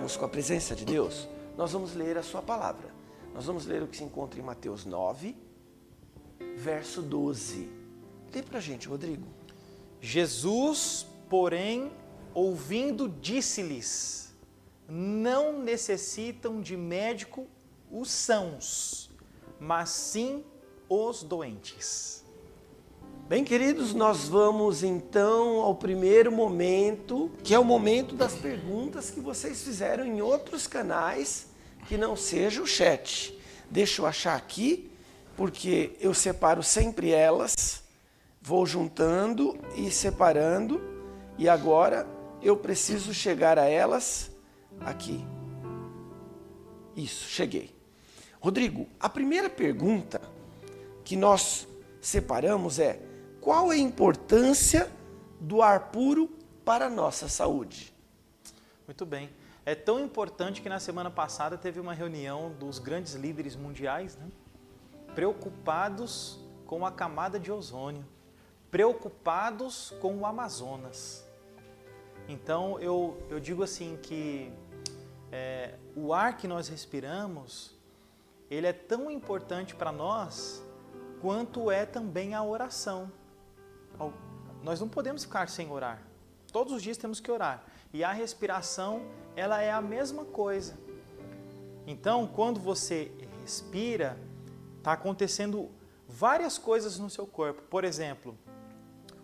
estarmos com a presença de Deus, nós vamos ler a sua palavra. Nós vamos ler o que se encontra em Mateus 9, verso 12. Lê pra gente, Rodrigo. Jesus, porém, ouvindo, disse-lhes: não necessitam de médico os sãos, mas sim os doentes. Bem, queridos, nós vamos então ao primeiro momento, que é o momento das perguntas que vocês fizeram em outros canais, que não seja o chat. Deixa eu achar aqui, porque eu separo sempre elas, vou juntando e separando, e agora eu preciso chegar a elas aqui. Isso, cheguei. Rodrigo, a primeira pergunta que nós separamos é: qual é a importância do ar puro para a nossa saúde? Muito bem. É tão importante que na semana passada teve uma reunião dos grandes líderes mundiais, né? Preocupados com a camada de ozônio, preocupados com o Amazonas. Então eu digo assim que o ar que nós respiramos, ele é tão importante para nós quanto é também a oração. Nós não podemos ficar sem orar. Todos os dias temos que orar. E a respiração, ela é a mesma coisa. Então, quando você respira, está acontecendo várias coisas no seu corpo. Por exemplo,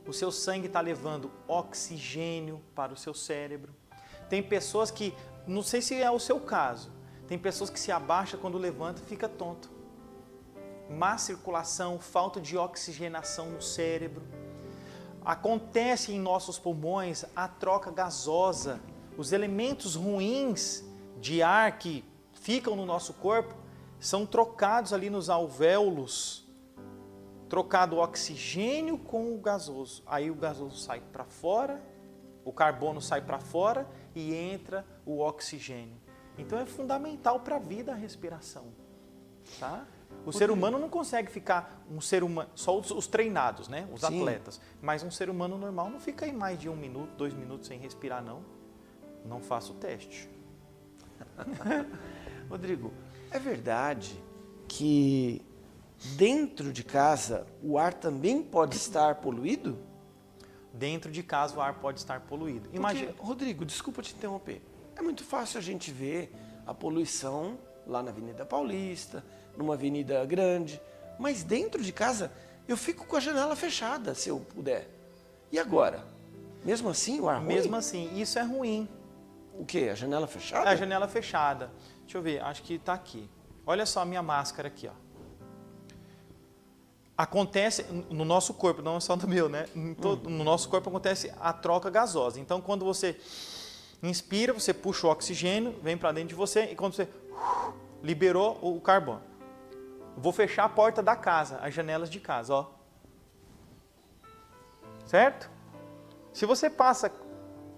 o seu sangue está levando oxigênio para o seu cérebro. Tem pessoas que, não sei se é o seu caso, tem pessoas que se abaixam quando levanta e fica tonto. Má circulação, falta de oxigenação no cérebro. Acontece em nossos pulmões a troca gasosa. Os elementos ruins de ar que ficam no nosso corpo são trocados ali nos alvéolos. Trocado o oxigênio com o gasoso. Aí o gasoso sai para fora, o carbono sai para fora e entra o oxigênio. Então é fundamental para a vida a respiração, tá? O ser humano não consegue ficar só os treinados, né? Os Sim. atletas. Mas um ser humano normal não fica aí mais de 1 minuto, 2 minutos sem respirar, não. Não faça o teste. Rodrigo, é verdade que dentro de casa o ar também pode estar poluído? Dentro de casa o ar pode estar poluído. Imagina. Porque, Rodrigo, desculpa te interromper. É muito fácil a gente ver a poluição lá na Avenida Paulista, numa avenida grande, mas dentro de casa eu fico com a janela fechada, se eu puder. E agora? Mesmo assim o ar ruim? Mesmo assim, isso é ruim. O quê? A janela fechada? É a janela fechada. Deixa eu ver, acho que está aqui. Olha só a minha máscara aqui, ó. Acontece no nosso corpo, não é só no meu, né? No nosso corpo acontece a troca gasosa. Então, quando você inspira, você puxa o oxigênio, vem para dentro de você, e quando você liberou o carbono. Vou fechar a porta da casa, as janelas de casa, ó. Certo? Se você passa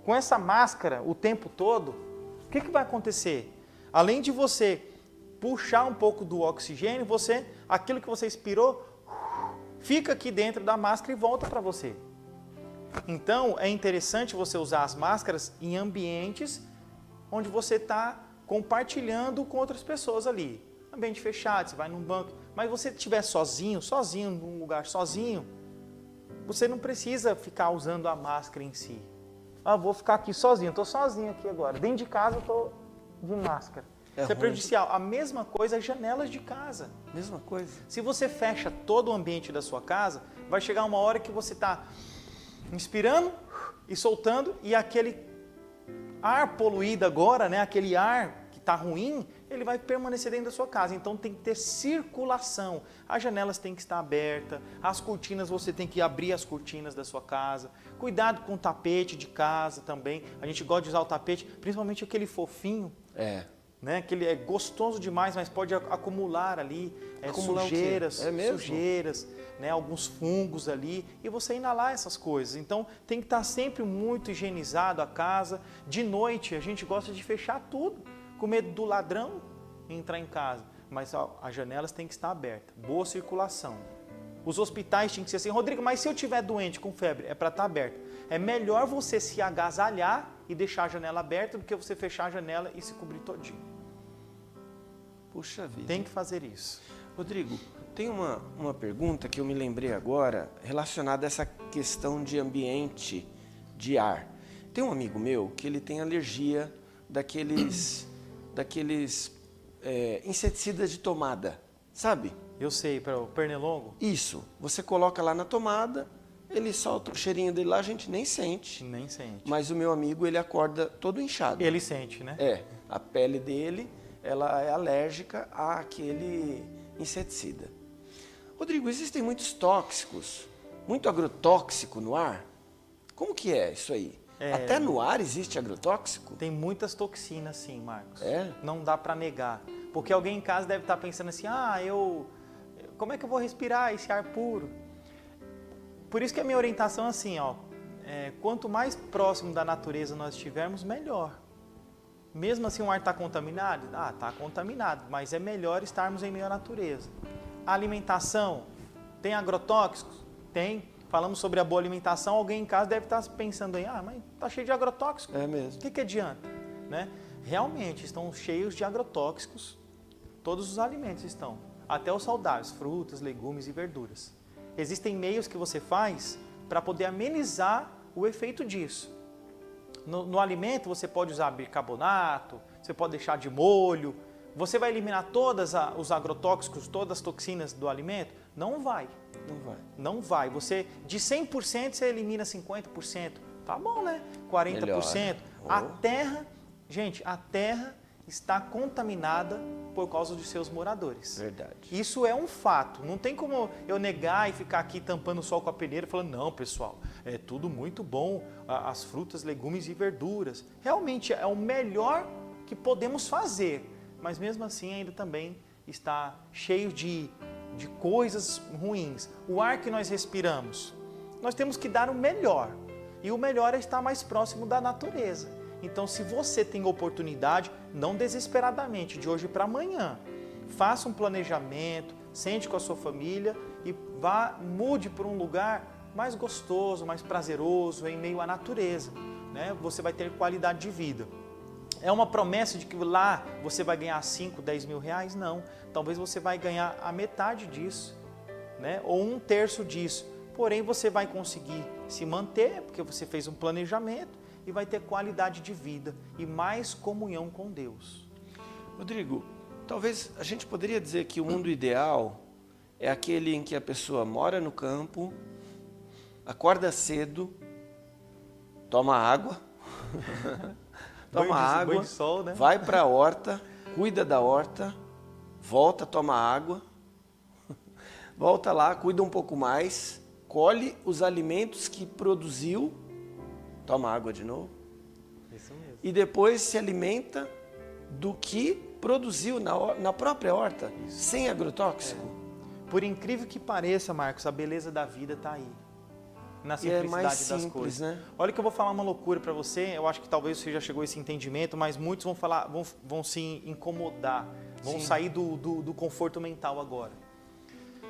com essa máscara o tempo todo, o que vai acontecer? Além de você puxar um pouco do oxigênio, aquilo que você expirou, fica aqui dentro da máscara e volta para você. Então, é interessante você usar as máscaras em ambientes onde você está compartilhando com outras pessoas ali. Ambiente fechado, você vai num banco. Mas você estiver sozinho, num lugar sozinho, você não precisa ficar usando a máscara em si. Vou ficar aqui sozinho, estou sozinho aqui agora. Dentro de casa eu estou de máscara. Isso é prejudicial. A mesma coisa as janelas de casa. Mesma coisa. Se você fecha todo o ambiente da sua casa, vai chegar uma hora que você está inspirando e soltando, e aquele ar poluído agora, né, aquele ar que está ruim, ele vai permanecer dentro da sua casa. Então tem que ter circulação. As janelas têm que estar abertas, as cortinas, você tem que abrir as cortinas da sua casa. Cuidado com o tapete de casa também. A gente gosta de usar o tapete, principalmente aquele fofinho. Né? Que ele é gostoso demais, mas pode acumular ali sujeiras, né? Alguns fungos ali, e você inalar essas coisas. Então tem que estar sempre muito higienizado a casa. De noite a gente gosta de fechar tudo, com medo do ladrão entrar em casa, mas as janelas têm que estar abertas, boa circulação. Os hospitais tinham que ser assim, Rodrigo, mas se eu estiver doente com febre, é para estar aberto. É melhor você se agasalhar e deixar a janela aberta do que você fechar a janela e se cobrir todinho. Puxa vida. Tem que fazer isso. Rodrigo, tem uma pergunta que eu me lembrei agora relacionada a essa questão de ambiente, de ar. Tem um amigo meu que ele tem alergia daqueles inseticidas de tomada, sabe? Eu sei, para o pernilongo? Isso. Você coloca lá na tomada, ele solta o cheirinho dele lá, a gente nem sente. Nem sente. Mas o meu amigo, ele acorda todo inchado. Ele sente, né? A pele dele, ela é alérgica àquele inseticida. Rodrigo, existem muitos tóxicos, muito agrotóxico no ar? Como que é isso aí? Até no ar existe agrotóxico? Tem muitas toxinas, sim, Marcos. É? Não dá para negar. Porque alguém em casa deve estar pensando assim, como é que eu vou respirar esse ar puro? Por isso que a minha orientação é assim, quanto mais próximo da natureza nós estivermos, melhor. Mesmo assim o ar está contaminado? Está contaminado, mas é melhor estarmos em meio à natureza. A alimentação, tem agrotóxicos? Tem. Falamos sobre a boa alimentação, alguém em casa deve estar pensando aí, mas está cheio de agrotóxicos. É mesmo. O que adianta? Né? Realmente estão cheios de agrotóxicos, todos os alimentos estão, até os saudáveis, frutas, legumes e verduras. Existem meios que você faz para poder amenizar o efeito disso. No alimento você pode usar bicarbonato, você pode deixar de molho, você vai eliminar todos os agrotóxicos, todas as toxinas do alimento? Não vai. Não vai. Você, de 100%, você elimina 50%. Tá bom, né? 40%. Melhor. A terra, gente, a terra está contaminada por causa dos seus moradores. Verdade. Isso é um fato. Não tem como eu negar e ficar aqui tampando o sol com a peneira falando, não, pessoal, é tudo muito bom, as frutas, legumes e verduras. Realmente é o melhor que podemos fazer, mas mesmo assim ainda também está cheio de coisas ruins. O ar que nós respiramos, nós temos que dar o melhor. E o melhor é estar mais próximo da natureza. Então, se você tem oportunidade, não desesperadamente, de hoje para amanhã, faça um planejamento, sente com a sua família e mude para um lugar mais gostoso, mais prazeroso, em meio à natureza. Né? Você vai ter qualidade de vida. É uma promessa de que lá você vai ganhar 5, 10 mil reais? Não. Talvez você vai ganhar a metade disso, né? Ou 1/3 disso. Porém, você vai conseguir se manter, porque você fez um planejamento e vai ter qualidade de vida e mais comunhão com Deus. Rodrigo, talvez a gente poderia dizer que o mundo ideal é aquele em que a pessoa mora no campo, acorda cedo, toma água, Banho de sol, né? vai para a horta, cuida da horta, volta, toma água, volta lá, cuida um pouco mais, colhe os alimentos que produziu, toma água de novo. Isso mesmo. E depois se alimenta do que produziu na própria horta, sem agrotóxico. Por incrível que pareça, Marcos, a beleza da vida está aí. Na simplicidade mais simples, das coisas. né? Olha que eu vou falar uma loucura para você, eu acho que talvez você já chegou a esse entendimento, mas muitos vão se incomodar, vão sair do conforto mental agora.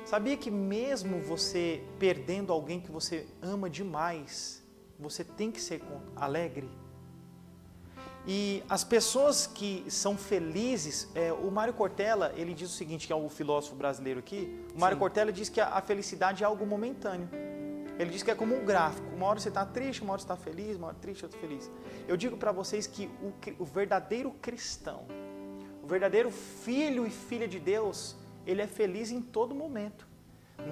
Sabia que mesmo você perdendo alguém que você ama demais, você tem que ser alegre? E as pessoas que são felizes, o Mário Cortella, ele diz o seguinte, que é o filósofo brasileiro aqui, o Mário Cortella diz que a felicidade é algo momentâneo. Ele diz que é como um gráfico, uma hora você está triste, uma hora você está feliz, uma hora triste, outra feliz. Eu digo para vocês que o verdadeiro cristão, o verdadeiro filho e filha de Deus, ele é feliz em todo momento.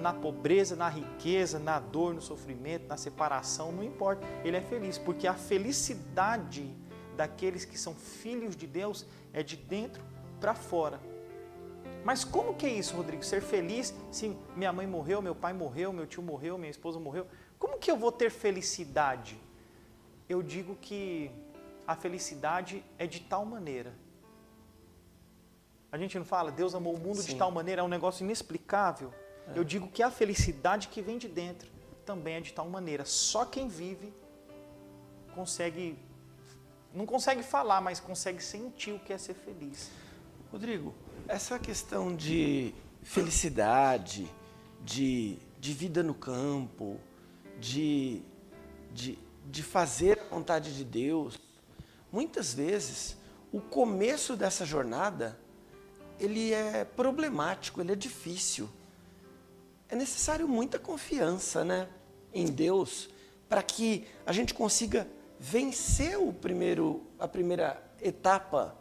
Na pobreza, na riqueza, na dor, no sofrimento, na separação, não importa. Ele é feliz, porque a felicidade daqueles que são filhos de Deus é de dentro para fora. Mas como que é isso, Rodrigo? Ser feliz se minha mãe morreu, meu pai morreu, meu tio morreu, minha esposa morreu? Como que eu vou ter felicidade? Eu digo que a felicidade é de tal maneira. A gente não fala, Deus amou o mundo de tal maneira, é um negócio inexplicável. Eu digo que a felicidade que vem de dentro também é de tal maneira. Só quem vive não consegue falar, mas consegue sentir o que é ser feliz. Rodrigo, essa questão de felicidade, de de vida no campo, de fazer a vontade de Deus, muitas vezes o começo dessa jornada ele é problemático, ele é difícil. É necessário muita confiança, né, em Deus para que a gente consiga vencer a primeira etapa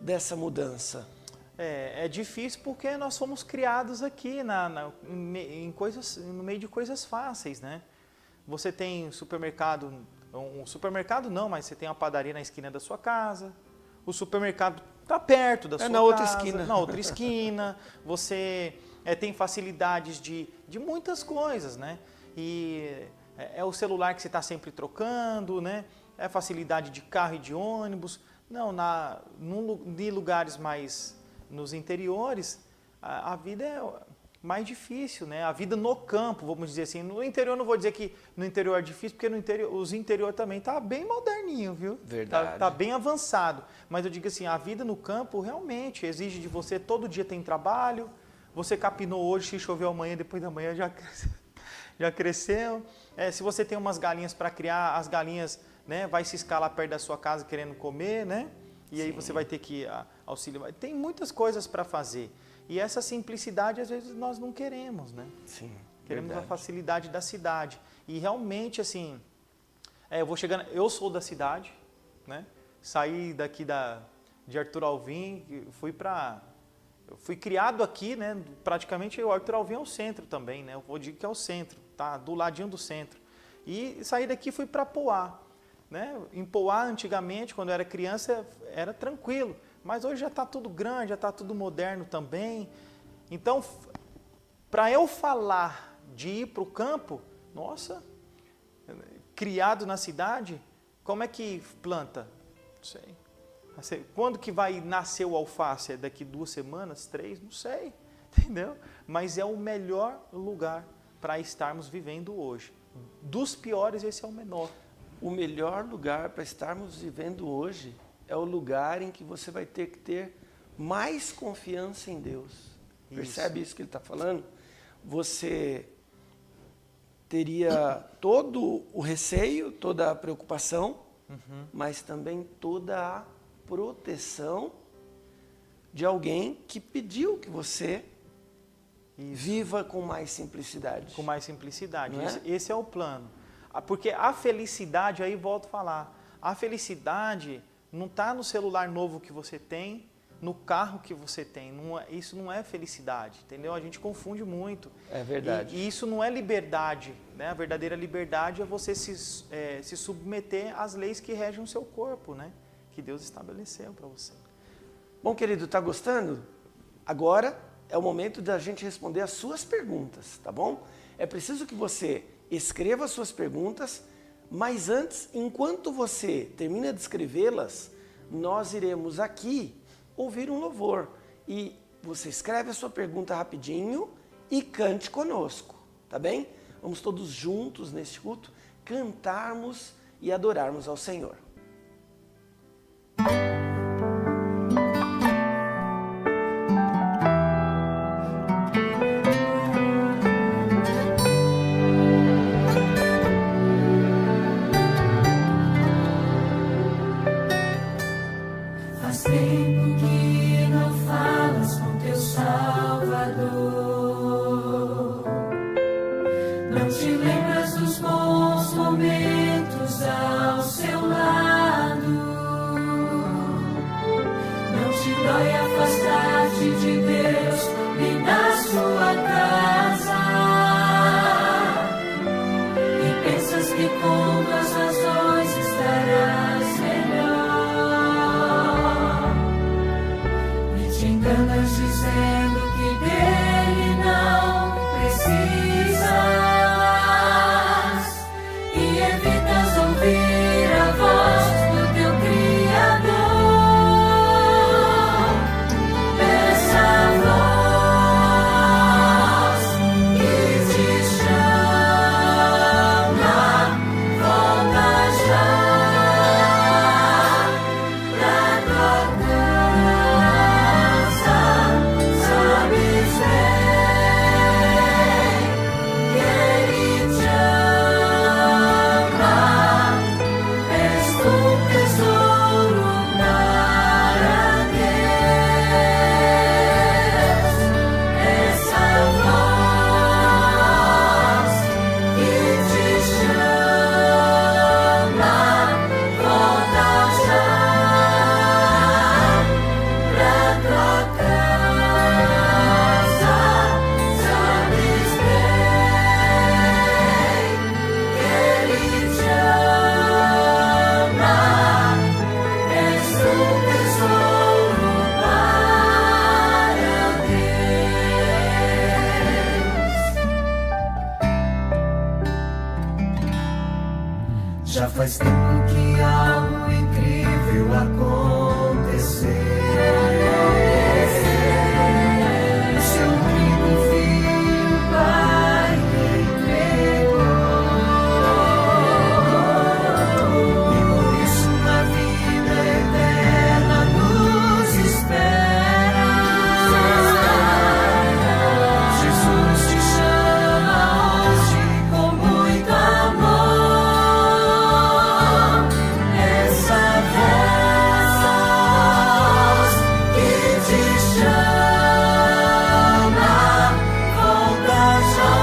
dessa mudança. É difícil porque nós fomos criados aqui no meio de coisas fáceis, né? Você tem um supermercado não, mas você tem uma padaria na esquina da sua casa, o supermercado está perto da sua casa, na outra esquina, você tem facilidades de muitas coisas, né? E é o celular que você está sempre trocando, né? É facilidade de carro e de ônibus. Não, de lugares mais nos interiores, a vida é mais difícil, né? A vida no campo, vamos dizer assim. No interior, não vou dizer que no interior é difícil, porque os interior também tá bem moderninho, viu? Verdade. Tá bem avançado. Mas eu digo assim, a vida no campo realmente exige de você, todo dia tem trabalho, você capinou hoje, se choveu amanhã, depois da manhã já cresceu. Se você tem umas galinhas para criar, as galinhas, né, vai se escalar perto da sua casa querendo comer, né? E aí você vai ter que auxiliar. Tem muitas coisas para fazer. E essa simplicidade, às vezes, nós não queremos, né? Sim, queremos verdade. a facilidade da cidade. E realmente, assim, eu sou da cidade, né? Saí daqui de Arthur Alvim, fui criado aqui, né? Praticamente o Arthur Alvim é o centro também, né? Eu vou dizer que é o centro, tá? Do ladinho do centro. E saí daqui e fui para Poá. Né? Em Poá, antigamente, quando eu era criança, era tranquilo, mas hoje já está tudo grande, já está tudo moderno também. Então, para eu falar de ir para o campo, nossa, criado na cidade, como é que planta? Não sei. Quando que vai nascer o alface? É daqui 2 semanas, 3? Não sei, entendeu? Mas é o melhor lugar para estarmos vivendo hoje. Dos piores, esse é o menor. O melhor lugar para estarmos vivendo hoje é o lugar em que você vai ter que ter mais confiança em Deus. Isso. Percebe isso que ele está falando? Você teria todo o receio, toda a preocupação, mas também toda a proteção de alguém que pediu que você viva com mais simplicidade. Com mais simplicidade. Não é? Esse é o plano. Porque a felicidade, aí volto a falar, a felicidade não está no celular novo que você tem, no carro que você tem. Isso não é felicidade, entendeu? A gente confunde muito. É verdade. E isso não é liberdade, né? A verdadeira liberdade é você se submeter às leis que regem o seu corpo, né? Que Deus estabeleceu para você. Bom, querido, está gostando? Agora é o momento da gente responder as suas perguntas, tá bom? É preciso que você escreva as suas perguntas, mas antes, enquanto você termina de escrevê-las, nós iremos aqui ouvir um louvor. E você escreve a sua pergunta rapidinho e cante conosco, tá bem? Vamos todos juntos neste culto cantarmos e adorarmos ao Senhor. Ouvir a voz do teu Criador. Já faz tempo que algo incrível aconteceu. O seu único filho, o Pai entregou. E por isso uma vida eterna nos espera. Jesus te chama hoje com muito amor. Essa voz que te chama, volta já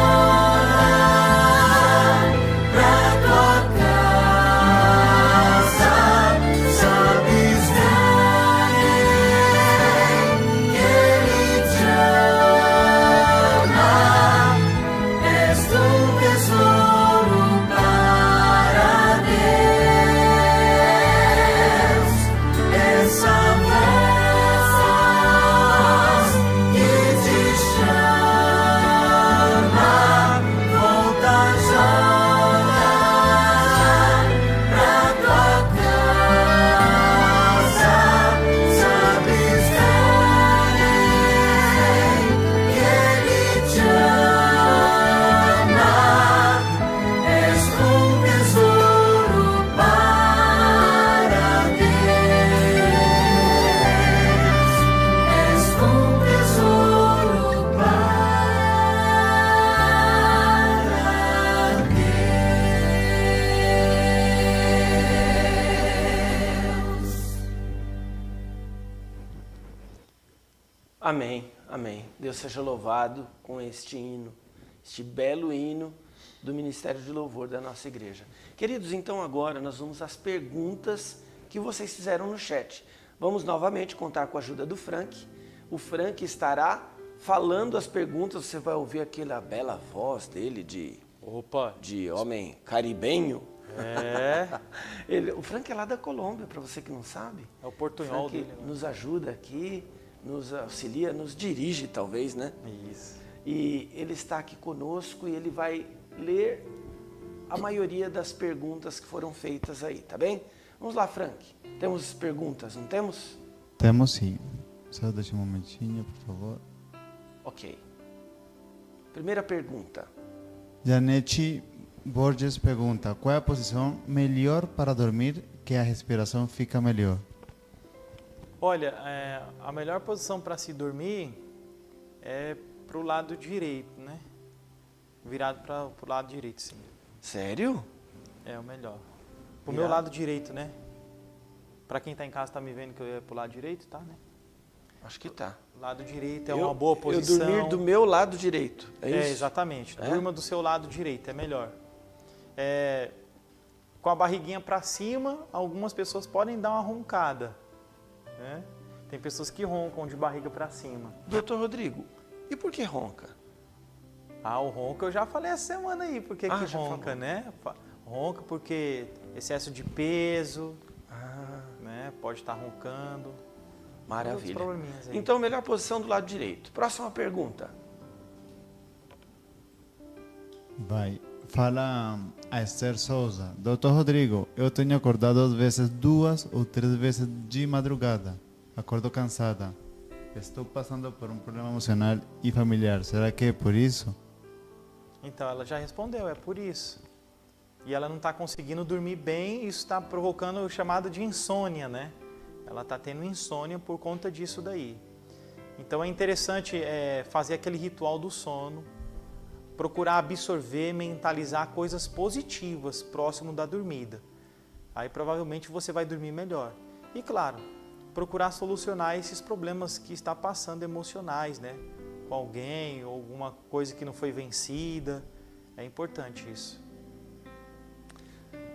pra tua casa. Sabes bem que Ele te ama. És um tesouro para Deus. Essa voz que te chama, volta já pra tua casa. Sabes bem que Ele te ama. És um tesouro para Deus. És um tesouro para Deus. Amém, amém. Deus seja louvado com este hino, este belo hino do Ministério de Louvor da nossa igreja. Queridos, então agora nós vamos às perguntas que vocês fizeram no chat. Vamos novamente contar com a ajuda do Frank. O Frank estará falando as perguntas, você vai ouvir aquela bela voz dele Opa! de homem caribenho. É, O Frank é lá da Colômbia, para você que não sabe. é o portunhol Frank dele. Né? nos ajuda aqui, nos auxilia, nos dirige talvez, né? Isso. E ele está aqui conosco e ele vai ler a maioria das perguntas que foram feitas aí, tá bem? Vamos lá, Frank. Temos perguntas, não temos? Temos sim. Só deixa um momentinho, por favor. Ok. Primeira pergunta. Janete Borges pergunta: qual é a posição melhor para dormir que a respiração fica melhor? Olha, a melhor posição para se dormir é pro lado direito, né? Virado para o lado direito, sim. Sério? É o melhor. Pro Virado? meu lado direito, né? Para quem tá em casa tá me vendo que eu ia pro lado direito, tá, né? Acho que tá. Lado direito é uma boa Eu posição. dormir do meu lado direito, é isso? Exatamente. É? Durma do seu lado direito, é melhor. Com a barriguinha para cima, algumas pessoas podem dar uma roncada, né? Tem pessoas que roncam de barriga para cima. Doutor Rodrigo, e por que ronca? O ronco eu já falei essa semana aí, por que que já ronca, falou. né? Ronca porque excesso de peso, Ah, né? Pode estar roncando. maravilha. Outros probleminhas aí. Então, melhor posição do lado direito. Próxima pergunta. Vai. Fala a Esther Souza. Doutor Rodrigo, eu tenho acordado às vezes 2 ou 3 vezes de madrugada. Acordo cansada. Estou passando por um problema emocional e familiar. Será que é por isso? Então, ela já respondeu, é por isso. E ela não está conseguindo dormir bem, isso está provocando o chamado de insônia, né? Ela está tendo insônia por conta disso daí. Então é interessante fazer aquele ritual do sono, procurar absorver, mentalizar coisas positivas próximo da dormida. Aí provavelmente você vai dormir melhor. E claro, procurar solucionar esses problemas que está passando emocionais, né? Com alguém, ou alguma coisa que não foi vencida. É importante isso.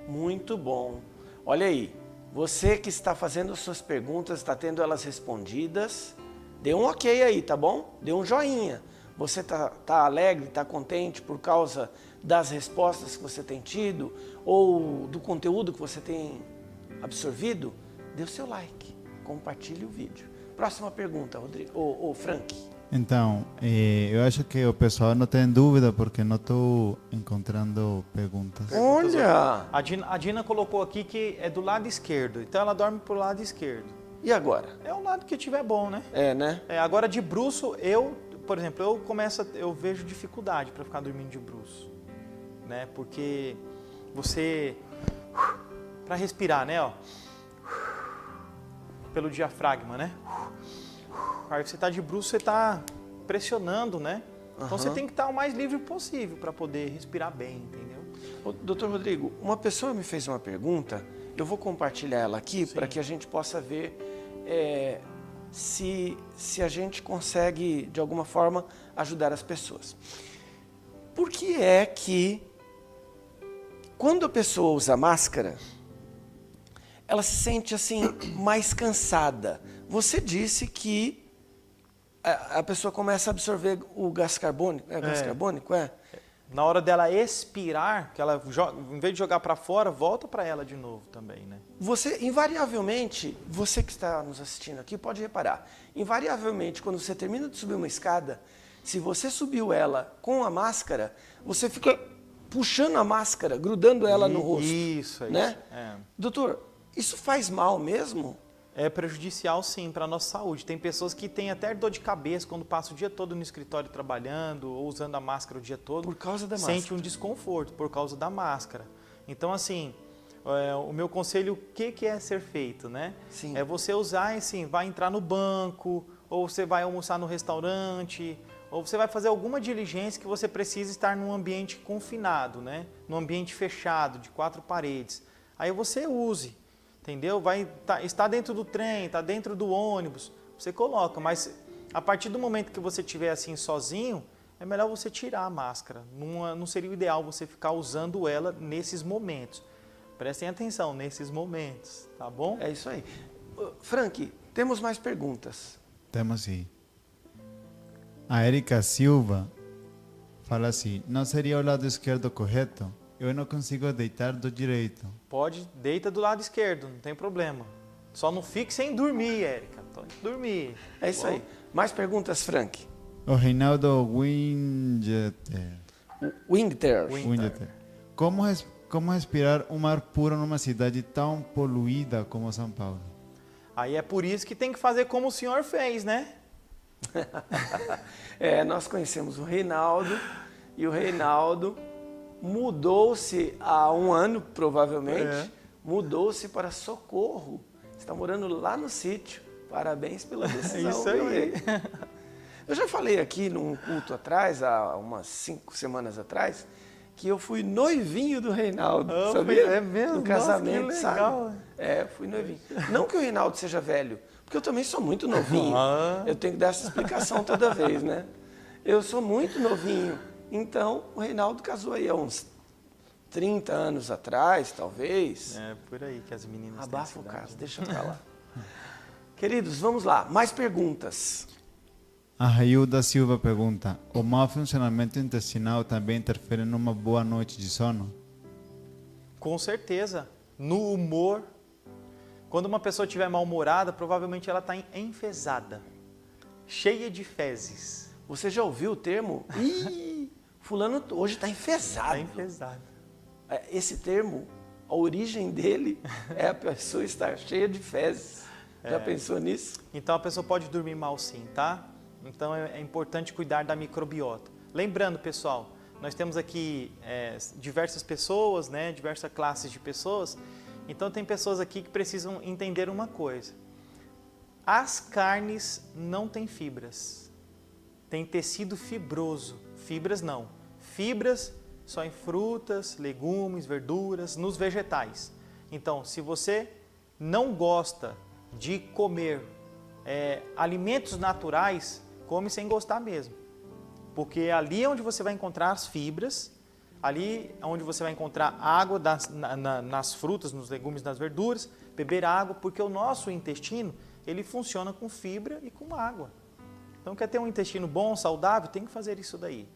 Muito bom. Olha aí, você que está fazendo suas perguntas, está tendo elas respondidas, dê um ok aí, tá bom? Dê um joinha. Você tá alegre, tá contente por causa das respostas que você tem tido ou do conteúdo que você tem absorvido? Dê o seu like, compartilhe o vídeo. Próxima pergunta, Rodrigo, Frank. Então, eu acho que o pessoal não tem dúvida porque não estou encontrando perguntas. Olha! A Dina colocou aqui que é do lado esquerdo, então ela dorme pro lado esquerdo. E agora? É o lado que tiver bom, né? É, né? Agora de bruço, por exemplo, eu vejo dificuldade para ficar dormindo de bruço, né? Porque você, para respirar, né, ó, pelo diafragma, né? Aí você tá de bruço, você tá pressionando, né? Então você tem que estar o mais livre possível para poder respirar bem, entendeu? Ô, Dr. Rodrigo, uma pessoa me fez uma pergunta, eu vou compartilhar ela aqui para que a gente possa ver se a gente consegue, de alguma forma, ajudar as pessoas. Por que é que, quando a pessoa usa máscara, ela se sente assim mais cansada? Você disse que a pessoa começa a absorver o gás carbônico. É gás carbônico? É? Na hora dela expirar, que ela em vez de jogar para fora, volta para ela de novo também, né? Você, invariavelmente, você que está nos assistindo aqui, pode reparar, invariavelmente, quando você termina de subir uma escada, se você subiu ela com a máscara, você fica puxando a máscara, grudando ela no rosto. Isso, né? É. Doutor, isso faz mal mesmo? É prejudicial, sim, para a nossa saúde. Tem pessoas que têm até dor de cabeça quando passam o dia todo no escritório trabalhando ou usando a máscara o dia todo. Por causa da máscara. Sente um desconforto por causa da máscara. Então, assim, o meu conselho, o que é ser feito, né? Sim. É você usar, assim, vai entrar no banco, ou você vai almoçar no restaurante, ou você vai fazer alguma diligência que você precisa estar num ambiente confinado, né? Num ambiente fechado, de 4 paredes. Aí você use. Entendeu? Está dentro do trem, está dentro do ônibus, você coloca, mas a partir do momento que você estiver assim sozinho, é melhor você tirar a máscara. Não seria o ideal você ficar usando ela nesses momentos. Prestem atenção, nesses momentos, tá bom? É isso aí. Frank, temos mais perguntas. Temos sim. A Erika Silva fala assim: não seria o lado esquerdo correto? Eu não consigo deitar do direito. Pode, deita do lado esquerdo, não tem problema. Só não fique sem dormir, Érica. Tem que dormir. É isso aí. Mais perguntas, Frank? O Reinaldo Wingeter. Winter. Como respirar um ar puro numa cidade tão poluída como São Paulo? Aí é por isso que tem que fazer como o senhor fez, né? Nós conhecemos o Reinaldo e o Reinaldo mudou-se há um ano, provavelmente, mudou-se para Socorro. Está morando lá no sítio. Parabéns pela decisão. Isso aí. Eu já falei aqui num culto atrás, há umas 5 semanas atrás, que eu fui noivinho do Reinaldo, sabia? É mesmo? No casamento, nossa, que legal. sabe? Fui noivinho. Não que o Reinaldo seja velho, porque eu também sou muito novinho. Eu tenho que dar essa explicação toda vez, né? Eu sou muito novinho. Então, o Reinaldo casou aí há uns 30 anos atrás, talvez. É por aí que as meninas Abafa o têm caso, deixa pra lá. Queridos, vamos lá. Mais perguntas. A Railda Silva pergunta: o mau funcionamento intestinal também interfere numa boa noite de sono? Com certeza. No humor. Quando uma pessoa estiver mal-humorada, provavelmente ela está enfesada. Cheia de fezes. Você já ouviu o termo? Ih, fulano hoje está enfesado. Está enfesado. Esse termo, a origem dele é a pessoa estar cheia de fezes. Já pensou nisso? Então a pessoa pode dormir mal sim, tá? Então é importante cuidar da microbiota. Lembrando, pessoal, nós temos aqui diversas pessoas, né? Diversas classes de pessoas. Então tem pessoas aqui que precisam entender uma coisa. As carnes não têm fibras. Tem tecido fibroso. Fibras não. Fibras só em frutas, legumes, verduras, nos vegetais. Então, se você não gosta de comer alimentos naturais, come sem gostar mesmo. Porque ali é onde você vai encontrar as fibras, ali é onde você vai encontrar água nas frutas, nos legumes, nas verduras, beber água, porque o nosso intestino, ele funciona com fibra e com água. Então, quer ter um intestino bom, saudável, tem que fazer isso daí.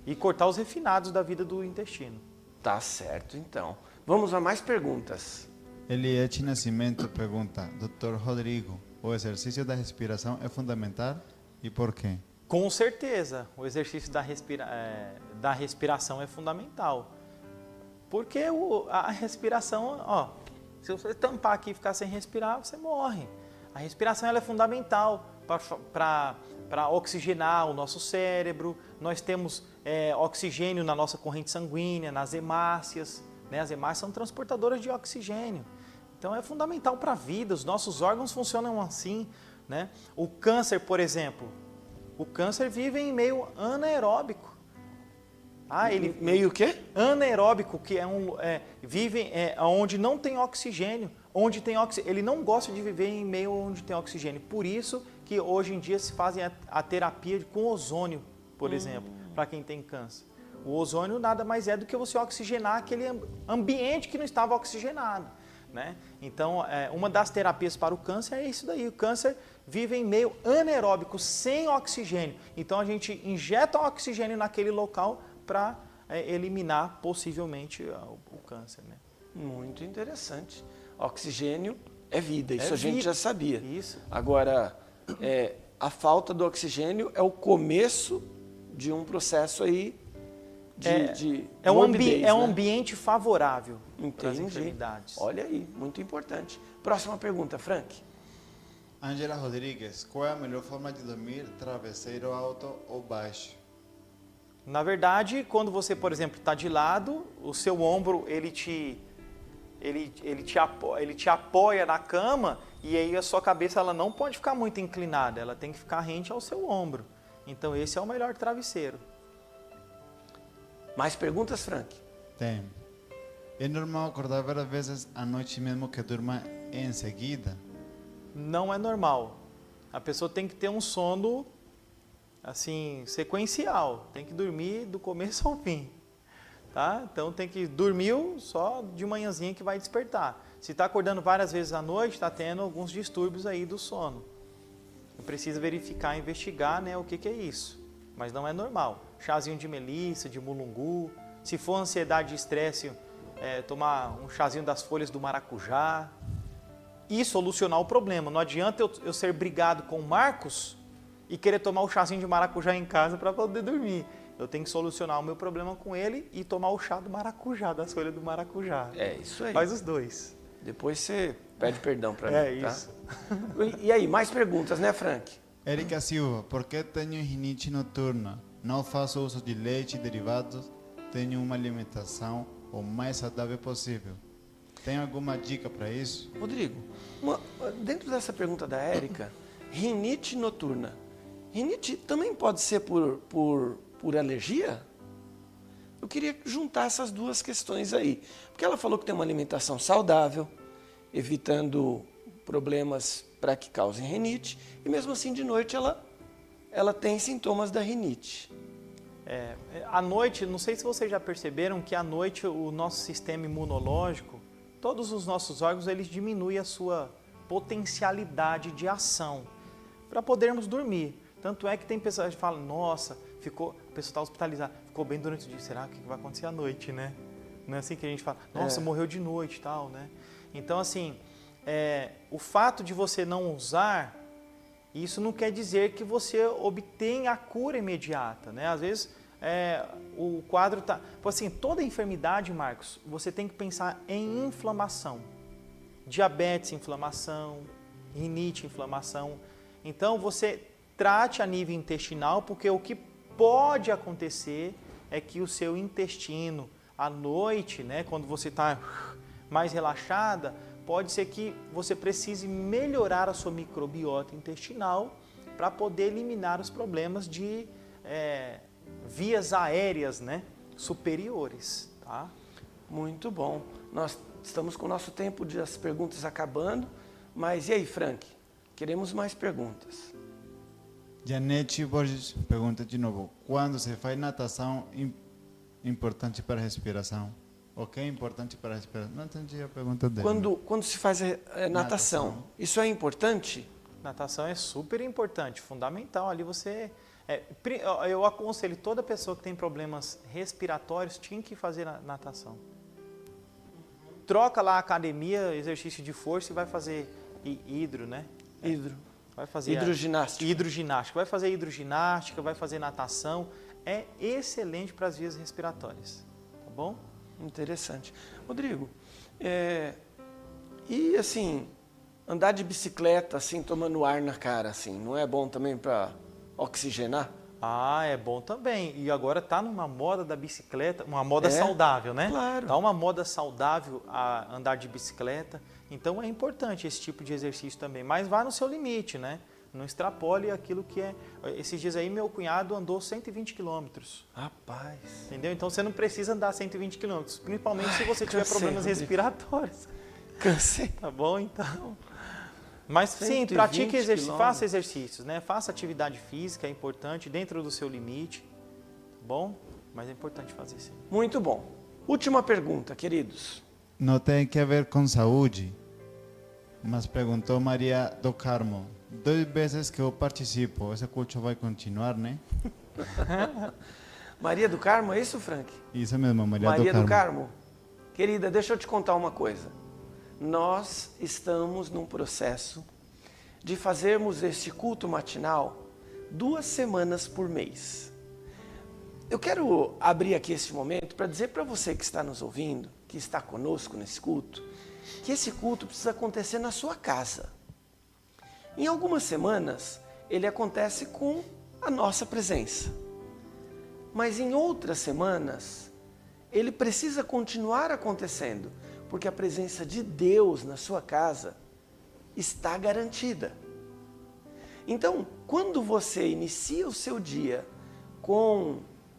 E cortar os refinados da vida do intestino. Tá certo, então. Vamos a mais perguntas. Eliette Nascimento pergunta: Dr. Rodrigo, o exercício da respiração é fundamental? E por quê? Com certeza, o exercício da respiração é fundamental. Porque a respiração, ó, se você tampar aqui e ficar sem respirar, você morre. A respiração ela é fundamental para oxigenar o nosso cérebro. Nós temos oxigênio na nossa corrente sanguínea, nas hemácias. Né? As hemácias são transportadoras de oxigênio. Então é fundamental para a vida, os nossos órgãos funcionam assim. Né? O câncer, por exemplo, o câncer vive em meio anaeróbico. Ele Meio o quê? anaeróbico, que vive onde não tem oxigênio, ele não gosta de viver em meio onde tem oxigênio. Por isso que hoje em dia se fazem a terapia com ozônio, por exemplo, para quem tem câncer. O ozônio nada mais é do que você oxigenar aquele ambiente que não estava oxigenado. Né? Então, uma das terapias para o câncer é isso daí. O câncer vive em meio anaeróbico, sem oxigênio. Então, a gente injeta oxigênio naquele local para eliminar possivelmente o câncer. Né? Muito interessante. Oxigênio é vida, isso É a gente vida. já sabia. Isso. Agora, a falta do oxigênio é o começo de um processo aí de morbidez, é um né? ambiente favorável para as Entendi. enfermidades. Olha aí, muito importante. Próxima pergunta, Frank. Ângela Rodrigues, qual é a melhor forma de dormir? Travesseiro alto ou baixo? Na verdade, quando você, por exemplo, está de lado, o seu ombro ele te apoia na cama e aí a sua cabeça ela não pode ficar muito inclinada, ela tem que ficar rente ao seu ombro. Então esse é o melhor travesseiro. Mais perguntas, Frank? Tem. É normal acordar várias vezes à noite mesmo que durma em seguida? Não é normal. A pessoa tem que ter um sono assim sequencial, tem que dormir do começo ao fim. Tá? Então tem que dormir só de manhãzinha que vai despertar. Se está acordando várias vezes à noite, está tendo alguns distúrbios aí do sono. Precisa verificar, investigar, né, o que é isso. Mas não é normal. Chazinho de melissa, de mulungu. Se for ansiedade e estresse, tomar um chazinho das folhas do maracujá. E solucionar o problema. Não adianta eu ser brigado com o Marcos e querer tomar o chazinho de maracujá em casa para poder dormir. Eu tenho que solucionar o meu problema com ele e tomar o chá do maracujá, das folhas do maracujá. É isso aí. Faz os dois. Depois você pede perdão para mim, tá? Isso. E aí, mais perguntas, né, Frank? Érica Silva, por que tenho rinite noturna? Não faço uso de leite e derivados, tenho uma alimentação o mais saudável possível. Tem alguma dica para isso? Rodrigo, dentro dessa pergunta da Érica, rinite noturna. Rinite também pode ser por alergia? Eu queria juntar essas duas questões aí. Porque ela falou que tem uma alimentação saudável, evitando problemas para que causem rinite, e mesmo assim de noite ela tem sintomas da rinite. À noite, não sei se vocês já perceberam que à noite o nosso sistema imunológico, todos os nossos órgãos, eles diminuem a sua potencialidade de ação para podermos dormir. Tanto é que tem pessoas que falam, nossa, a pessoa está hospitalizada, ficou bem durante o dia, será que vai acontecer à noite, né? Não é assim que a gente fala, nossa, morreu de noite e tal, né? Então, assim, o fato de você não usar, isso não quer dizer que você obtém a cura imediata, né? Às vezes, o quadro está... Assim, toda enfermidade, Marcos, você tem que pensar em inflamação. Diabetes, inflamação, rinite, inflamação. Então, você trate a nível intestinal, porque o que pode acontecer é que o seu intestino, à noite, né, quando você está mais relaxada, pode ser que você precise melhorar a sua microbiota intestinal para poder eliminar os problemas de vias aéreas, né, superiores. Tá? Muito bom. Nós estamos com o nosso tempo das perguntas acabando, mas e aí, Frank? Queremos mais perguntas. Janete Borges pergunta de novo, quando se faz natação, importante para a respiração? O que é importante para a respiração? Não entendi a pergunta dele. Quando se faz natação, isso é importante? Natação é super importante, fundamental. Ali você... eu aconselho toda pessoa que tem problemas respiratórios tinha que fazer natação. Troca lá a academia, exercício de força e vai fazer hidro, né? Hidro. vai fazer Hidroginástica. vai fazer hidroginástica, vai fazer natação. É excelente para as vias respiratórias, tá bom? Interessante. Rodrigo, e assim, andar de bicicleta, assim, tomando ar na cara, assim, não é bom também para oxigenar? Ah, é bom também. E agora tá numa moda da bicicleta, uma moda saudável, né? Claro. Tá uma moda saudável a andar de bicicleta. Então é importante esse tipo de exercício também. Mas vá no seu limite, né? Não extrapole aquilo que é... Esses dias aí meu cunhado andou 120 quilômetros. Rapaz. Entendeu? Então você não precisa andar 120 quilômetros. Principalmente se você tiver problemas respiratórios. Cansei. Tá bom? Então... Mas sim, 120 pratique exercício, quilômetros. faça exercícios, né? Faça atividade física, é importante, dentro do seu limite, tá bom? Mas é importante fazer sim. Muito bom. Última pergunta, queridos. Não tem que ver com saúde, mas perguntou Maria do Carmo. 2 vezes que eu participo, esse culto vai continuar, né? Maria do Carmo, é isso, Frank? Isso mesmo, Maria do Carmo. Querida, deixa eu te contar uma coisa. Nós estamos num processo de fazermos este culto matinal 2 semanas por mês. Eu quero abrir aqui este momento para dizer para você que está nos ouvindo, que está conosco nesse culto, que esse culto precisa acontecer na sua casa. Em algumas semanas, ele acontece com a nossa presença. Mas em outras semanas, ele precisa continuar acontecendo, porque a presença de Deus na sua casa está garantida. Então, quando você inicia o seu dia com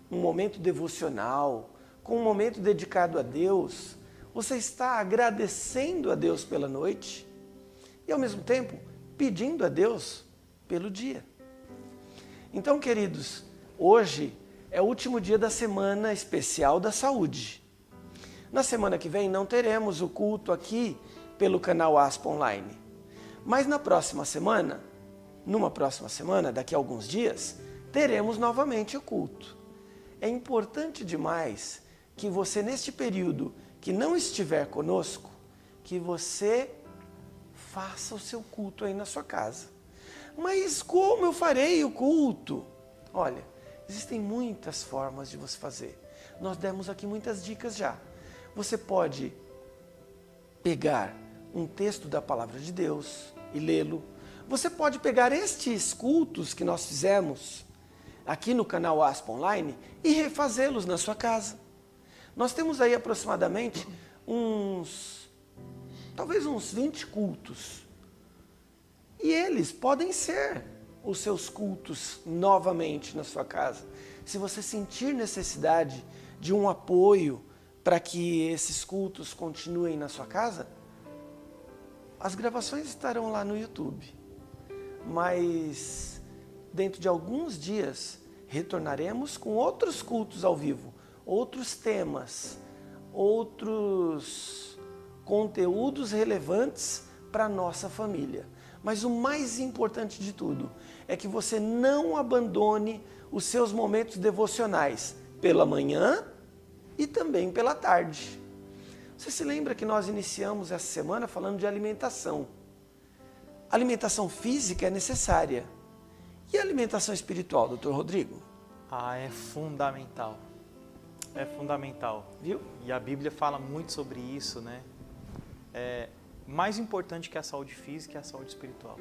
um momento devocional, com um momento dedicado a Deus, você está agradecendo a Deus pela noite e, ao mesmo tempo, pedindo a Deus pelo dia. Então, queridos, hoje é o último dia da semana especial da saúde. Na semana que vem não teremos o culto aqui pelo canal Aspa Online. Mas numa próxima semana, daqui a alguns dias, teremos novamente o culto. É importante demais que você, neste período que não estiver conosco, que você faça o seu culto aí na sua casa. Mas como eu farei o culto? Olha, existem muitas formas de você fazer. Nós demos aqui muitas dicas já. Você pode pegar um texto da Palavra de Deus e lê-lo. Você pode pegar estes cultos que nós fizemos aqui no canal Aspa Online e refazê-los na sua casa. Nós temos aí aproximadamente talvez uns 20 cultos. E eles podem ser os seus cultos novamente na sua casa. Se você sentir necessidade de um apoio para que esses cultos continuem na sua casa, as gravações estarão lá no YouTube. Mas dentro de alguns dias retornaremos com outros cultos ao vivo, outros temas, outros conteúdos relevantes para a nossa família. Mas o mais importante de tudo é que você não abandone os seus momentos devocionais pela manhã e também pela tarde. Você se lembra que nós iniciamos essa semana falando de alimentação. A alimentação física é necessária. E a alimentação espiritual, doutor Rodrigo? Ah, é fundamental. É fundamental. Viu? E a Bíblia fala muito sobre isso, né? É mais importante que a saúde física é a saúde espiritual.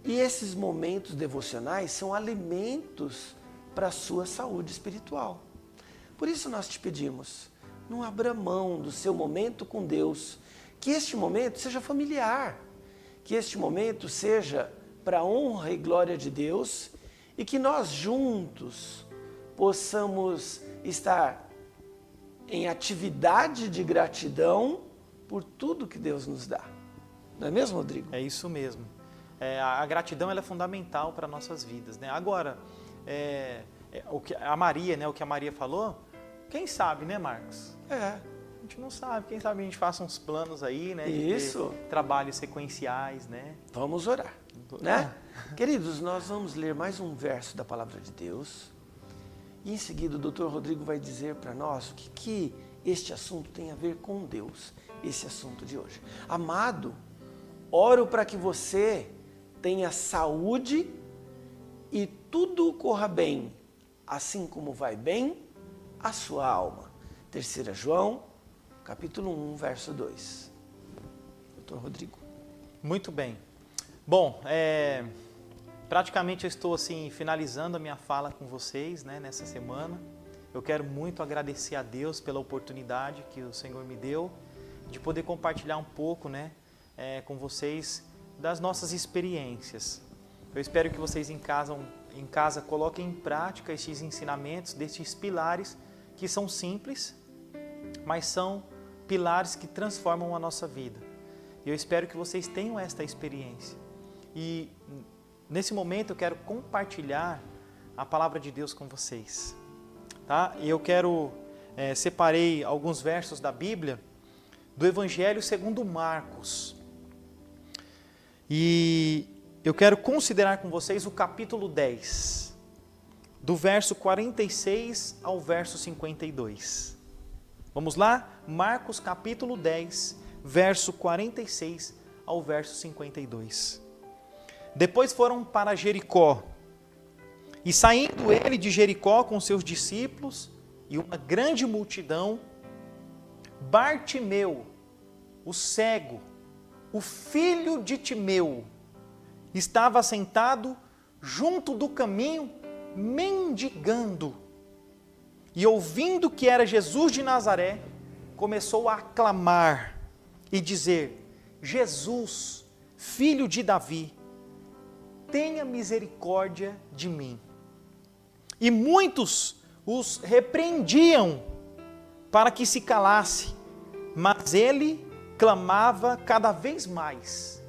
E esses momentos devocionais são alimentos para a sua saúde espiritual. Por isso nós te pedimos, não abra mão do seu momento com Deus, que este momento seja familiar, que este momento seja para a honra e glória de Deus e que nós juntos possamos estar em atividade de gratidão por tudo que Deus nos dá. Não é mesmo, Rodrigo? É isso mesmo. A gratidão ela é fundamental para nossas vidas, né? Agora, o que a Maria falou, quem sabe, né, Marcos? A gente não sabe. Quem sabe a gente faça uns planos aí, né? Isso. De ter trabalhos sequenciais, né? Vamos orar, né? Queridos, nós vamos ler mais um verso da Palavra de Deus. E em seguida o doutor Rodrigo vai dizer para nós o que este assunto tem a ver com Deus, esse assunto de hoje. Amado, oro para que você tenha saúde e tudo corra bem, assim como vai bem a sua alma. 3 João, capítulo 1, verso 2. Doutor Rodrigo. Muito bem. Bom, praticamente eu estou assim finalizando a minha fala com vocês, né, nessa semana. Eu quero muito agradecer a Deus pela oportunidade que o Senhor me deu de poder compartilhar um pouco, né, com vocês das nossas experiências. Eu espero que vocês em casa coloquem em prática estes ensinamentos, destes pilares que são simples, mas são pilares que transformam a nossa vida. E eu espero que vocês tenham esta experiência. E nesse momento eu quero compartilhar a palavra de Deus com vocês. Tá? E eu separei alguns versos da Bíblia, do Evangelho segundo Marcos. E eu quero considerar com vocês o capítulo 10, do verso 46 ao verso 52. Vamos lá? Marcos capítulo 10, verso 46 ao verso 52. Depois foram para Jericó. E saindo ele de Jericó com seus discípulos e uma grande multidão, Bartimeu, o cego, o filho de Timeu, estava sentado junto do caminho, mendigando. E ouvindo que era Jesus de Nazaré, começou a clamar e dizer: Jesus, filho de Davi, tenha misericórdia de mim. E muitos os repreendiam para que se calasse, mas ele clamava cada vez mais,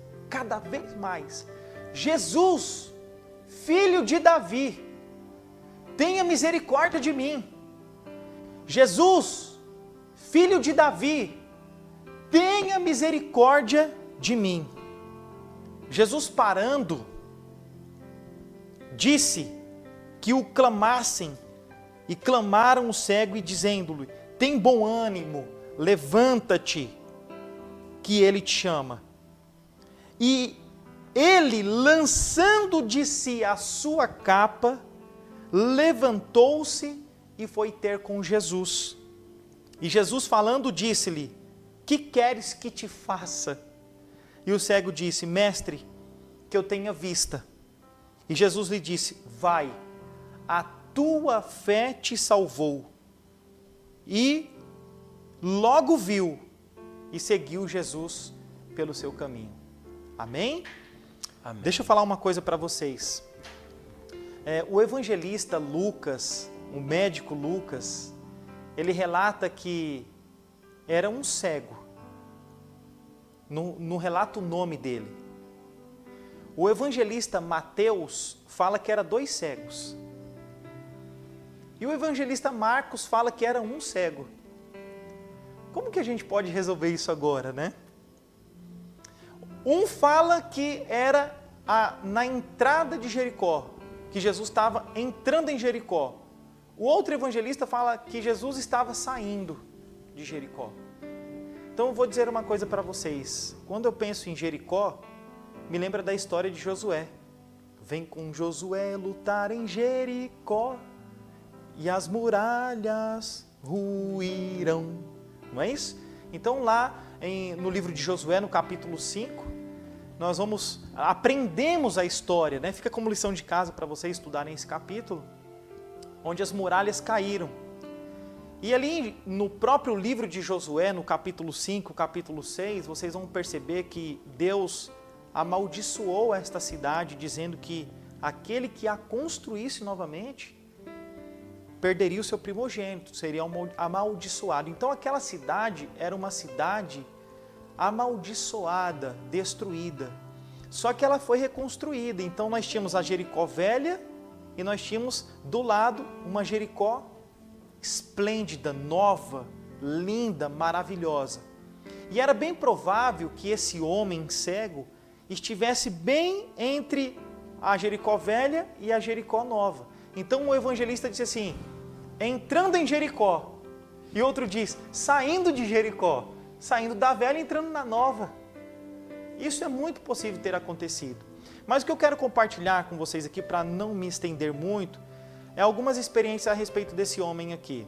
Jesus, filho de Davi, tenha misericórdia de mim. Jesus, filho de Davi, tenha misericórdia de mim. Jesus, parando, disse que o clamassem, e clamaram o cego e dizendo-lhe: tem bom ânimo, levanta-te, que ele te chama. E ele, lançando de si a sua capa, levantou-se e foi ter com Jesus. E Jesus, falando, disse-lhe: que queres que te faça? E o cego disse: mestre, que eu tenha vista. E Jesus lhe disse: vai, a tua fé te salvou. E logo viu e seguiu Jesus pelo seu caminho. Amém? Amém. Deixa eu falar uma coisa para vocês. O evangelista Lucas, o médico Lucas, ele relata que era um cego. Não relata o nome dele. O evangelista Mateus fala que era 2 cegos. E o evangelista Marcos fala que era um cego. Como que a gente pode resolver isso agora, né? Um fala que era na entrada de Jericó, que Jesus estava entrando em Jericó. O outro evangelista fala que Jesus estava saindo de Jericó. Então eu vou dizer uma coisa para vocês. Quando eu penso em Jericó, me lembra da história de Josué. Vem com Josué lutar em Jericó e as muralhas ruirão. Não é isso? Então lá no livro de Josué, no capítulo 5, nós aprendemos a história, né? Fica como lição de casa para vocês estudarem esse capítulo, onde as muralhas caíram. E ali no próprio livro de Josué, no capítulo 5, capítulo 6, vocês vão perceber que Deus amaldiçoou esta cidade, dizendo que aquele que a construísse novamente perderia o seu primogênito, seria amaldiçoado. Então aquela cidade era uma cidade amaldiçoada, destruída. Só que ela foi reconstruída. Então nós tínhamos a Jericó velha e nós tínhamos do lado uma Jericó esplêndida, nova, linda, maravilhosa. E era bem provável que esse homem cego estivesse bem entre a Jericó velha e a Jericó nova. Então o evangelista disse assim: entrando em Jericó. E outro diz: saindo de Jericó, saindo da velha e entrando na nova. Isso é muito possível ter acontecido. Mas o que eu quero compartilhar com vocês aqui, para não me estender muito, é algumas experiências a respeito desse homem aqui.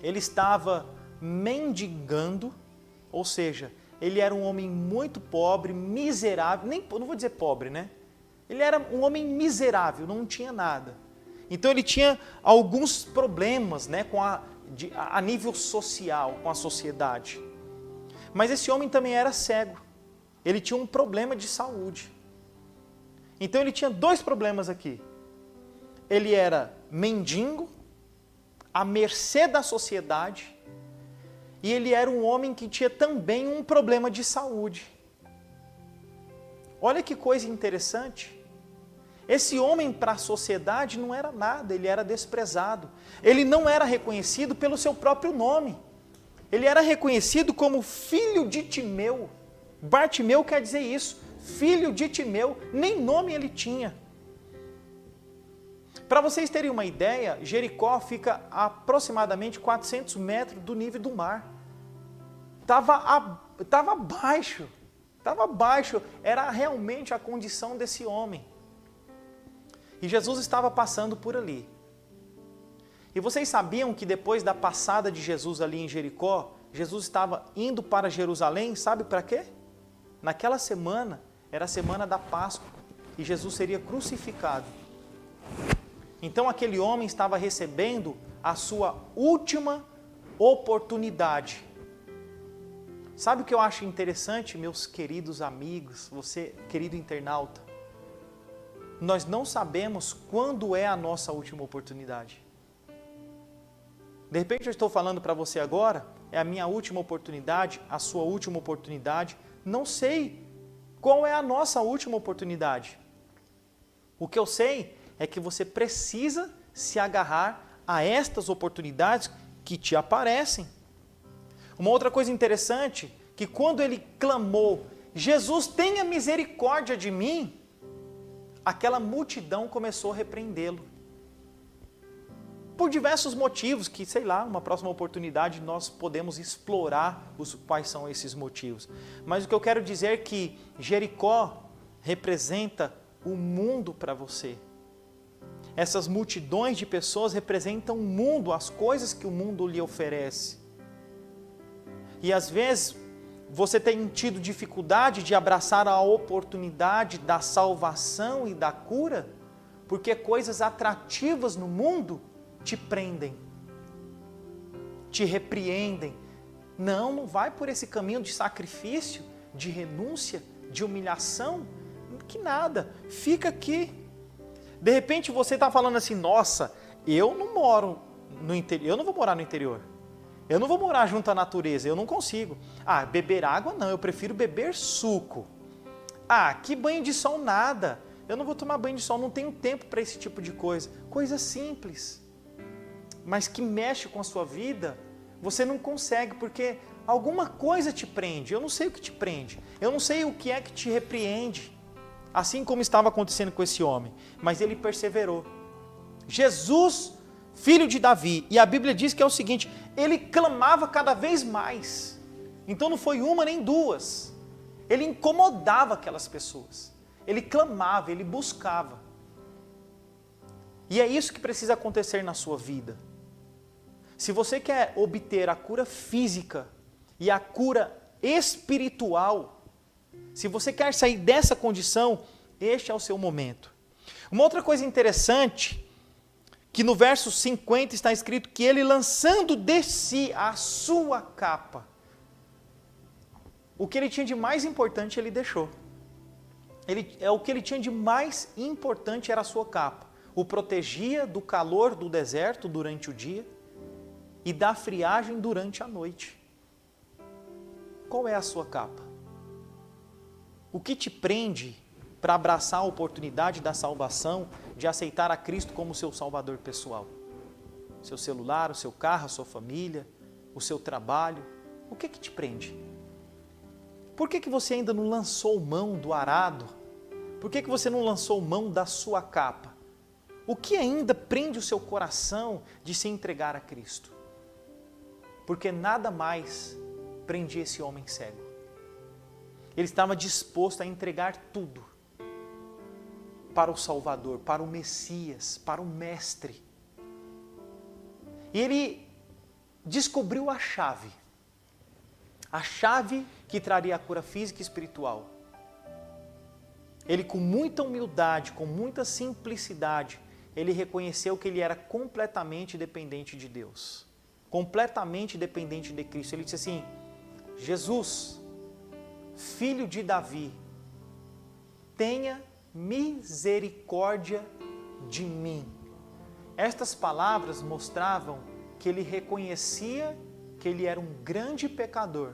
Ele estava mendigando, ou seja, ele era um homem muito pobre, miserável, não vou dizer pobre, né? Ele era um homem miserável, não tinha nada. Então ele tinha alguns problemas, né, a nível social, com a sociedade. Mas esse homem também era cego. Ele tinha um problema de saúde. Então ele tinha dois problemas aqui. Ele era mendigo, à mercê da sociedade, e ele era um homem que tinha também um problema de saúde. Olha que coisa interessante. Esse homem para a sociedade não era nada, ele era desprezado. Ele não era reconhecido pelo seu próprio nome. Ele era reconhecido como filho de Timeu. Bartimeu quer dizer isso, filho de Timeu, nem nome ele tinha. Para vocês terem uma ideia, Jericó fica a aproximadamente 400 metros do nível do mar. Estava baixo, era realmente a condição desse homem. E Jesus estava passando por ali. E vocês sabiam que depois da passada de Jesus ali em Jericó, Jesus estava indo para Jerusalém, sabe para quê? Naquela semana, era a semana da Páscoa, e Jesus seria crucificado. Então aquele homem estava recebendo a sua última oportunidade. Sabe o que eu acho interessante, meus queridos amigos, você, querido internauta? Nós não sabemos quando é a nossa última oportunidade. De repente eu estou falando para você agora, é a minha última oportunidade, a sua última oportunidade. Não sei qual é a nossa última oportunidade. O que eu sei é que você precisa se agarrar a estas oportunidades que te aparecem. Uma outra coisa interessante, que quando ele clamou, Jesus, tenha misericórdia de mim, aquela multidão começou a repreendê-lo. Por diversos motivos, que sei lá, uma próxima oportunidade nós podemos explorar quais são esses motivos. Mas o que eu quero dizer é que Jericó representa o mundo para você. Essas multidões de pessoas representam o mundo, as coisas que o mundo lhe oferece. E às vezes você tem tido dificuldade de abraçar a oportunidade da salvação e da cura, porque coisas atrativas no mundo te prendem, te repreendem. Não vai por esse caminho de sacrifício, de renúncia, de humilhação, que nada, fica aqui. De repente você está falando assim, nossa, eu não moro no interior, eu não vou morar no interior, eu não vou morar junto à natureza, eu não consigo. Ah, beber água não, eu prefiro beber suco. Ah, que banho de sol nada, eu não vou tomar banho de sol, não tenho tempo para esse tipo de coisa. Coisa simples, mas que mexe com a sua vida, você não consegue, porque alguma coisa te prende. Eu não sei o que te prende, eu não sei o que é que te repreende. Assim como estava acontecendo com esse homem, mas ele perseverou. Jesus, filho de Davi, e a Bíblia diz que é o seguinte, ele clamava cada vez mais. Então não foi uma nem duas, ele incomodava aquelas pessoas, ele clamava, ele buscava. E é isso que precisa acontecer na sua vida. Se você quer obter a cura física e a cura espiritual, se você quer sair dessa condição, este é o seu momento. Uma outra coisa interessante, que no verso 50 está escrito que ele lançando de si a sua capa, o que ele tinha de mais importante ele deixou. O que ele tinha de mais importante era a sua capa. O protegia do calor do deserto durante o dia e da friagem durante a noite. Qual é a sua capa? O que te prende para abraçar a oportunidade da salvação, de aceitar a Cristo como seu Salvador pessoal? Seu celular, o seu carro, a sua família, o seu trabalho, o que te prende? Por que você ainda não lançou mão do arado? Por que você não lançou mão da sua capa? O que ainda prende o seu coração de se entregar a Cristo? Porque nada mais prendia esse homem cego. Ele estava disposto a entregar tudo. para o Salvador, para o Messias, para o Mestre. E ele descobriu a chave que traria a cura física e espiritual. Ele, com muita humildade, com muita simplicidade, ele reconheceu que ele era completamente dependente de Deus, completamente dependente de Cristo. Ele disse assim: Jesus, filho de Davi, tenha misericórdia de mim. Estas palavras mostravam que ele reconhecia que ele era um grande pecador,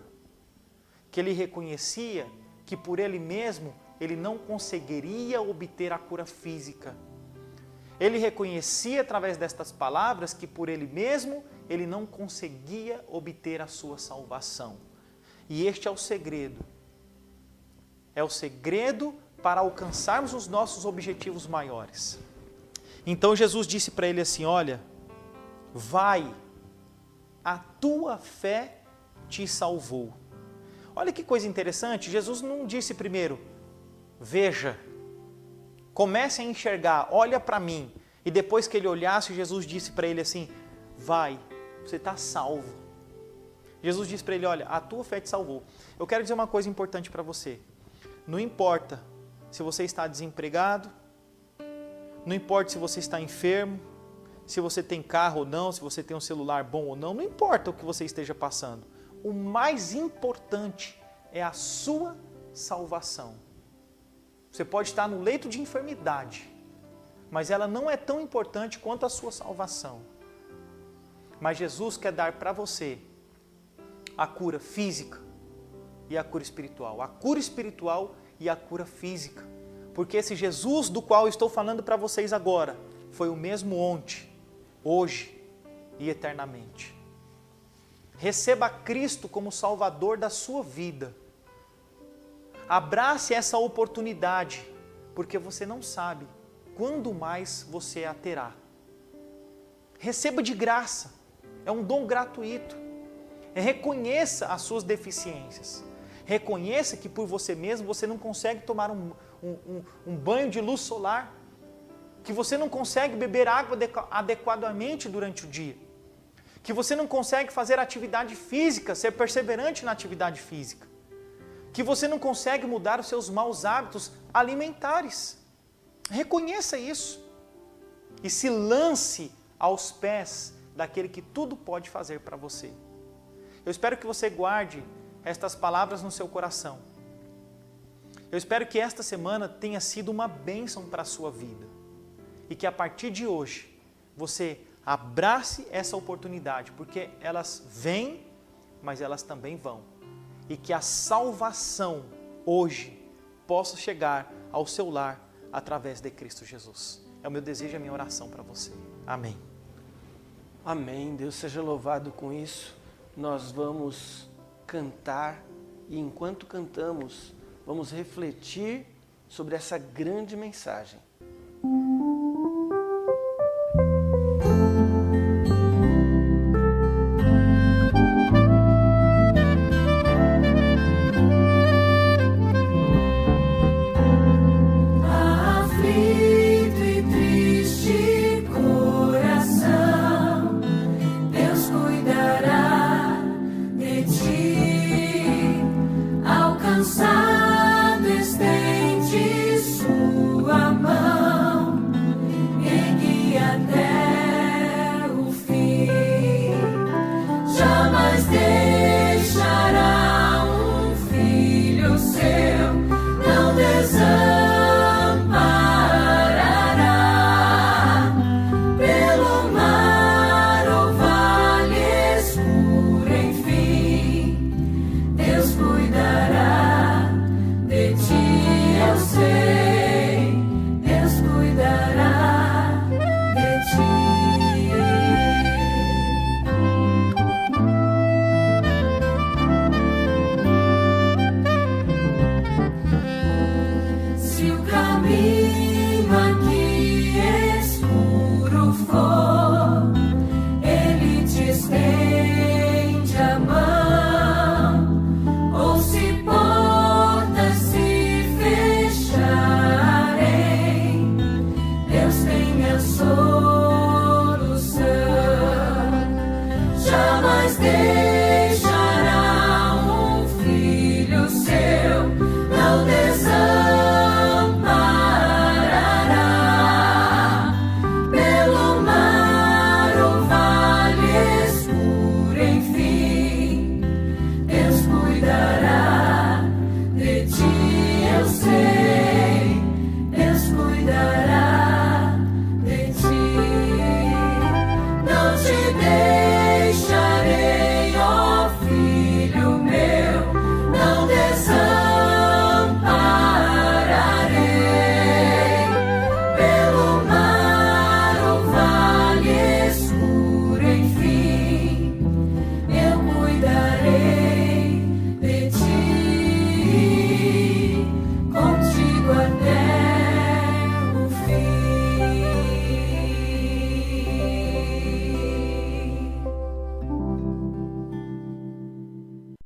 que ele reconhecia que por ele mesmo ele não conseguiria obter a cura física. Ele reconhecia através destas palavras que por ele mesmo ele não conseguia obter a sua salvação. E este é o segredo. É o segredo para alcançarmos os nossos objetivos maiores. Então Jesus disse para ele assim: olha, vai, a tua fé te salvou. Olha que coisa interessante, Jesus não disse primeiro, veja, comece a enxergar, olha para mim. E depois que ele olhasse, Jesus disse para ele assim, vai, você está salvo. Jesus disse para ele, olha, a tua fé te salvou. Eu quero dizer uma coisa importante para você. Não importa se você está desempregado, não importa se você está enfermo, se você tem carro ou não, se você tem um celular bom ou não, não importa o que você esteja passando. O mais importante é a sua salvação. Você pode estar no leito de enfermidade, mas ela não é tão importante quanto a sua salvação. Mas Jesus quer dar para você a cura física e a cura espiritual. A cura espiritual e a cura física. Porque esse Jesus do qual eu estou falando para vocês agora, foi o mesmo ontem, hoje e eternamente. Receba Cristo como Salvador da sua vida. Abrace essa oportunidade, porque você não sabe quando mais você a terá. Receba de graça, é um dom gratuito. Reconheça as suas deficiências. Reconheça que por você mesmo você não consegue tomar um banho de luz solar, que você não consegue beber água adequadamente durante o dia, que você não consegue fazer atividade física, ser perseverante na atividade física, que você não consegue mudar os seus maus hábitos alimentares. Reconheça isso e se lance aos pés daquele que tudo pode fazer para você. Eu espero que você guarde estas palavras no seu coração. Eu espero que esta semana tenha sido uma bênção para a sua vida e que a partir de hoje você abrace essa oportunidade, porque elas vêm, mas elas também vão. E que a salvação hoje possa chegar ao seu lar através de Cristo Jesus. É o meu desejo e a minha oração para você. Amém. Amém. Deus seja louvado com isso. Nós vamos cantar e enquanto cantamos, vamos refletir sobre essa grande mensagem.